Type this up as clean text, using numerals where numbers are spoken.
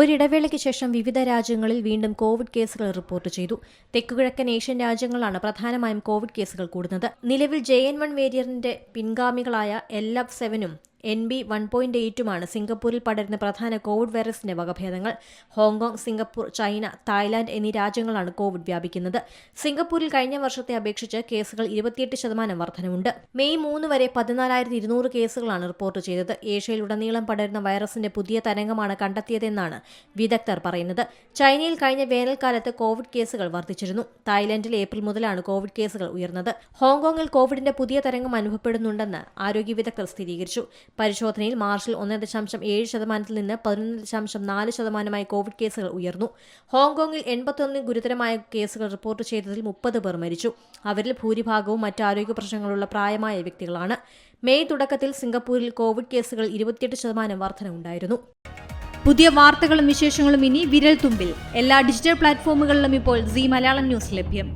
ഒരിടവേളയ്ക്ക് ശേഷം വിവിധ രാജ്യങ്ങളിൽ വീണ്ടും കോവിഡ് കേസുകൾ റിപ്പോർട്ട് ചെയ്തു. തെക്കുകിഴക്കൻ ഏഷ്യൻ രാജ്യങ്ങളാണ് പ്രധാനമായും കോവിഡ് കേസുകൾ കൂടുന്നത്. നിലവിൽ JN1 വേരിയന്റിന്റെ പിൻഗാമികളായ LF7-ഉം NB1.8-ഉമാണ് സിംഗപ്പൂരിൽ പടരുന്ന പ്രധാന കോവിഡ് വൈറസിന്റെ വകഭേദങ്ങൾ. ഹോങ്കോങ്, സിംഗപ്പൂർ, ചൈന, തായ്ലാന്റ് എന്നീ രാജ്യങ്ങളാണ് കോവിഡ് വ്യാപിക്കുന്നത്. സിംഗപ്പൂരിൽ കഴിഞ്ഞ വർഷത്തെ അപേക്ഷിച്ച് കേസുകൾ 28% വർധനവുണ്ട്. മെയ് 3 വരെ 14,200 കേസുകളാണ് റിപ്പോർട്ട് ചെയ്തത്. ഏഷ്യയിലുടനീളം പടരുന്ന വൈറസിന്റെ പുതിയ തരംഗമാണ് കണ്ടെത്തിയതെന്നാണ് വിദഗ്ധർ പറയുന്നത്. ചൈനയിൽ കഴിഞ്ഞ വേനൽക്കാലത്ത് കോവിഡ് കേസുകൾ വർദ്ധിച്ചിരുന്നു. തായ്ലൻഡിൽ ഏപ്രിൽ മുതലാണ് കോവിഡ് കേസുകൾ ഉയർന്നത്. ഹോങ്കോങ്ങിൽ കോവിഡിന്റെ പുതിയ തരംഗം അനുഭവപ്പെടുന്നുണ്ടെന്ന് ആരോഗ്യ വിദഗ്ധർ സ്ഥിരീകരിച്ചു. പരിശോധനയിൽ മാർച്ചിൽ 1.7% നിന്ന് 11.4% കോവിഡ് കേസുകൾ ഉയർന്നു. ഹോങ്കോങ്ങിൽ 81 ഗുരുതരമായ കേസുകൾ റിപ്പോർട്ട് ചെയ്തതിൽ 30 പേർ മരിച്ചു. അവരിൽ ഭൂരിഭാഗവും മറ്റ് ആരോഗ്യ പ്രശ്നങ്ങളുള്ള പ്രായമായ വ്യക്തികളാണ്. മെയ് തുടക്കത്തിൽ സിംഗപ്പൂരിൽ കോവിഡ് കേസുകൾ 28% വർധനവുണ്ടായിരുന്നു. പുതിയ വാർത്തകളും വിശേഷങ്ങളും ഇനി വിരൽ തുമ്പിൽ. എല്ലാ ഡിജിറ്റൽ പ്ലാറ്റ്ഫോമുകളിലും ഇപ്പോൾ സീ മലയാളം ന്യൂസ് ലഭ്യം.